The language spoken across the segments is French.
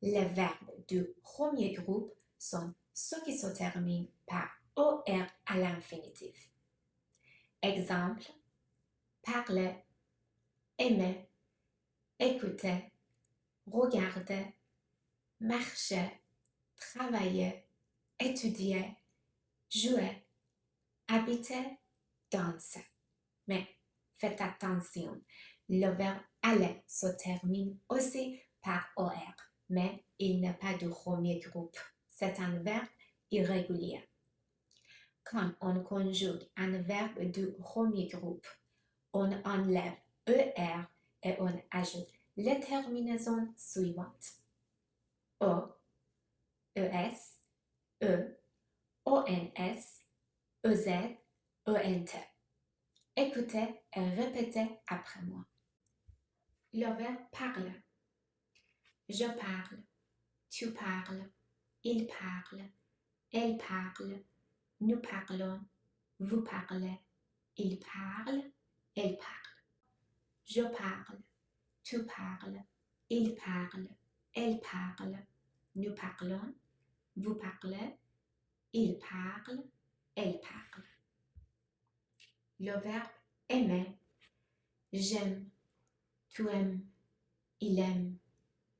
Les verbes du premier groupe sont ceux qui se terminent par OR à l'infinitif. Exemple, parler, aimer, écouter, regarder, marcher, travailler, étudier, jouer, habiter, danser. Mais faites attention, le verbe aller se termine aussi par OR, mais il n'est pas du premier groupe. C'est un verbe irrégulier. Quand on conjugue un verbe du premier groupe, on enlève ER et on ajoute les terminaisons suivantes. O, ES, E, ONS, EZ, ENT. Écoutez et répétez après moi. Le verbe parle. Je parle, tu parles, il parle, elle parle, nous parlons, vous parlez, il parle, elle parle. Je parle, tu parles, il parle, elle parle, nous parlons, vous parlez, il parle, elle parle. Le verbe aimer. J'aime, tu aimes, il aime,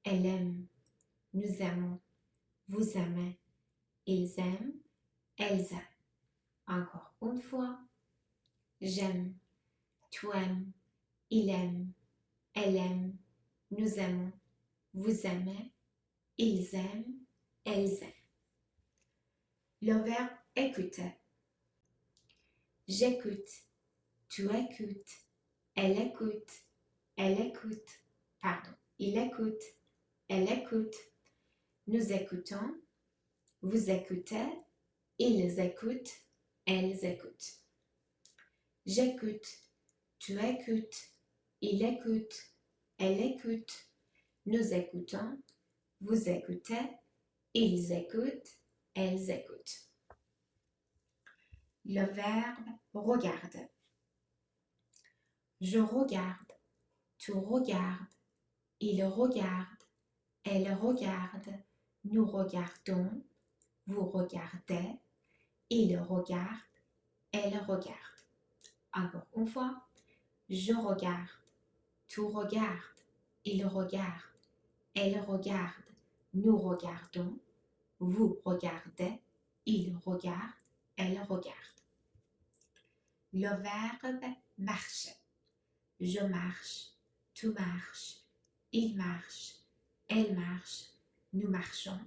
elle aime, nous aimons, vous aimez, ils aiment, elles aiment. Encore une fois, j'aime, tu aimes, il aime, elle aime, nous aimons, vous aimez, ils aiment, elles aiment. Le verbe écouter. J'écoute, tu écoutes, elle écoute, il écoute, elle écoute, nous écoutons, vous écoutez, ils écoutent, elles écoutent. J'écoute, tu écoutes, il écoute, elle écoute, nous écoutons, vous écoutez, ils écoutent, elles écoutent. Le verbe regarde. Je regarde, tu regardes, il regarde, elle regarde, nous regardons, vous regardez, il regarde, elle regarde. Encore une fois, je regarde, tu regardes, il regarde, elle regarde, nous regardons, vous regardez, il regarde, elle regarde. Le verbe marcher. Je marche, tu marches, il marche, elle marche, nous marchons,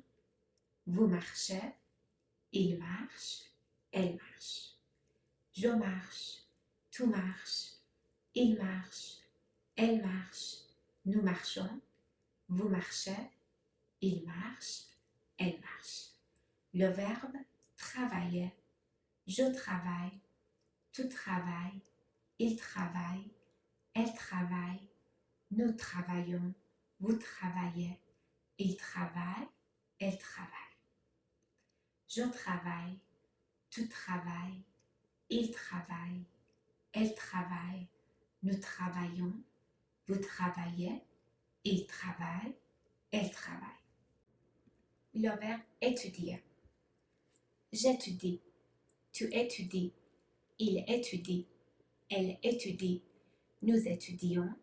vous marchez, il marche, elle marche. Je marche, tu marches, il marche, elle marche, nous marchons, vous marchez, il marche, elle marche. Le verbe travailler. Je travaille, tu travailles, il travaille, elle travaille, nous travaillons, vous travaillez, il travaille, elle travaille. Je travaille, tu travailles, il travaille, elle travaille, nous travaillons, vous travaillez, il travaille, elle travaille. Le verbe étudier. J'étudie, tu étudies, il étudie, elle étudie, nous étudions,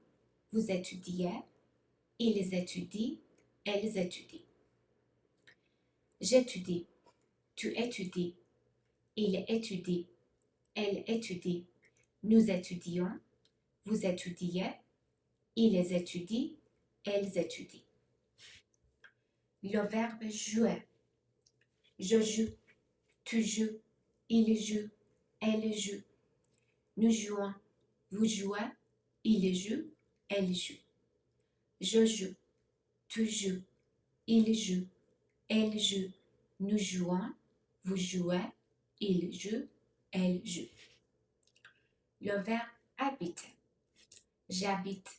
vous étudiez, ils étudient, elles étudient. J'étudie, tu étudies, il étudie, elle étudie, nous étudions, vous étudiez, ils étudient, elles étudient. Le verbe jouer. Je joue, tu joues, il joue, elle joue. Nous jouons, vous jouez, il joue, elle joue. Je joue, tu joues, il joue, elle joue. Nous jouons, vous jouez, il joue, elle joue. Le verbe habiter. J'habite,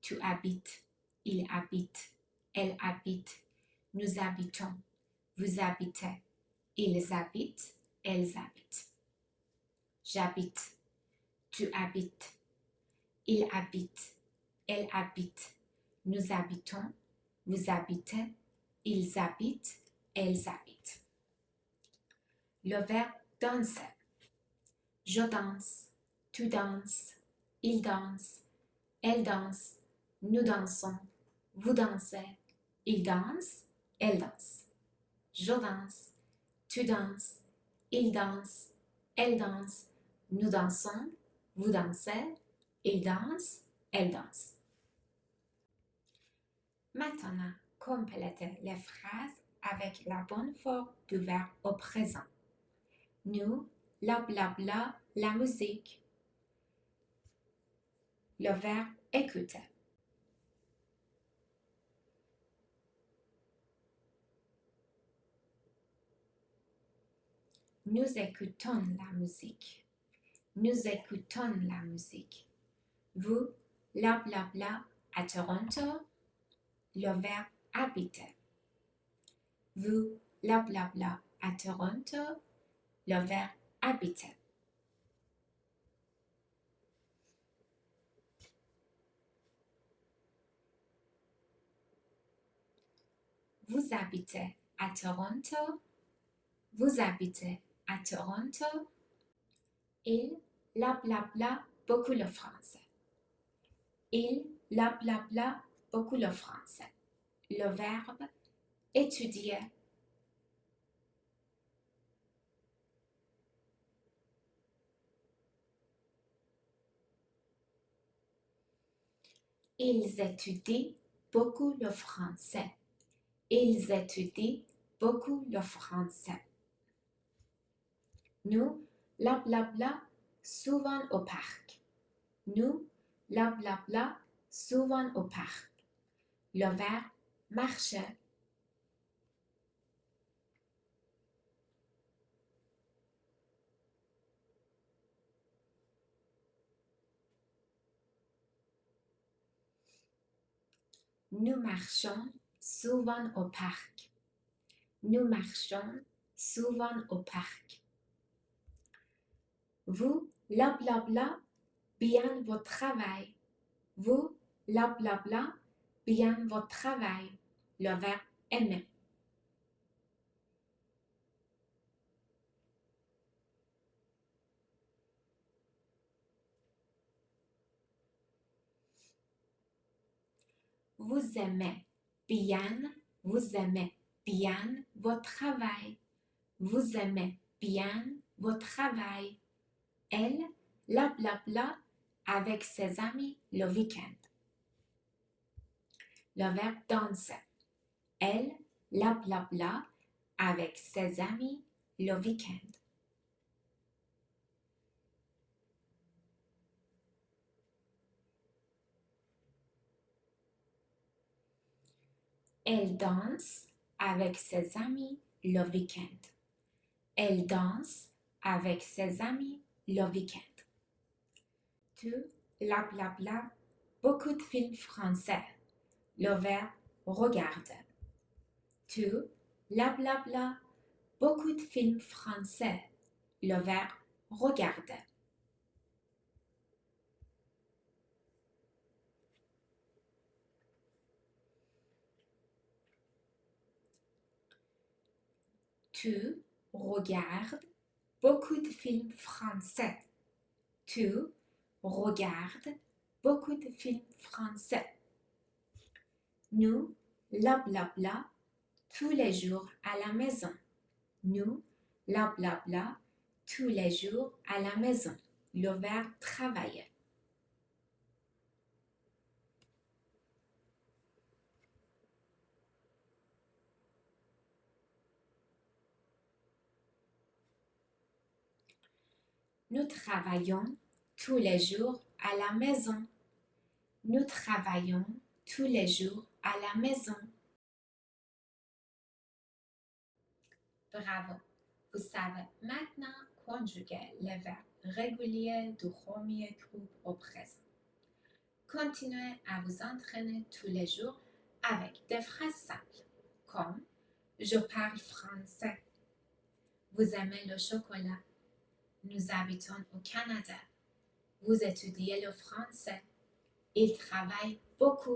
tu habites, il habite, elle habite, nous habitons, vous habitez, ils habitent, elles habitent. J'habite, tu habites, il habite, elle habite, nous habitons, vous habitez, Ils habitent, elles habitent. Le verbe danser. Je danse, tu danses, il danse, elle danse, nous dansons, vous dansez, il danse, elle danse. Je danse, tu danses, il danse, elle danse, nous dansons, vous dansez, il danse, elle danse. Maintenant, complétez les phrases avec la bonne forme du verbe au présent. Nous, la blabla, la musique. Le verbe écouter. Nous écoutons la musique. Nous écoutons la musique. Vous, la blabla, à Toronto. Le verbe habiter. Vous, la blabla, à Toronto. Le verbe habiter. Vous habitez à Toronto. Vous habitez à Toronto. Il, la blabla, beaucoup le français. Il, la blabla, beaucoup le français. Le verbe étudier. Ils étudient beaucoup le français. Ils étudient beaucoup le français. Nous, la blabla, souvent au parc. Nous, la blabla, souvent au parc. Le verbe marcher. Nous marchons souvent au parc. Nous marchons souvent au parc. Vous, la blabla, bien votre travail. Vous, la blabla, bien votre travail. Le verbe aimer. Vous aimez bien votre travail. Vous aimez bien votre travail. Elle, la blabla, avec ses amis le week-end. Le verbe danser. Elle, la blabla, avec ses amis le week-end. Elle danse avec ses amis le week-end. Elle danse avec ses amis le week-end. Tu, la blabla, beaucoup de films français. Le verbe regarder. Tu, la blabla, beaucoup de films français. Le verbe regarder. Tu regardes beaucoup de films français. Tu regardes beaucoup de films français. Nous, la blabla, tous les jours à la maison. Nous, la blabla, tous les jours à la maison. Le verbe travailler. Nous travaillons tous les jours à la maison. Nous travaillons tous les jours à la maison. Bravo! Vous savez maintenant conjuguer les verbes réguliers du premier groupe au présent. Continuez à vous entraîner tous les jours avec des phrases simples, comme je parle français. Vous aimez le chocolat. Nous habitons au Canada. Vous étudiez le français. Il travaille beaucoup.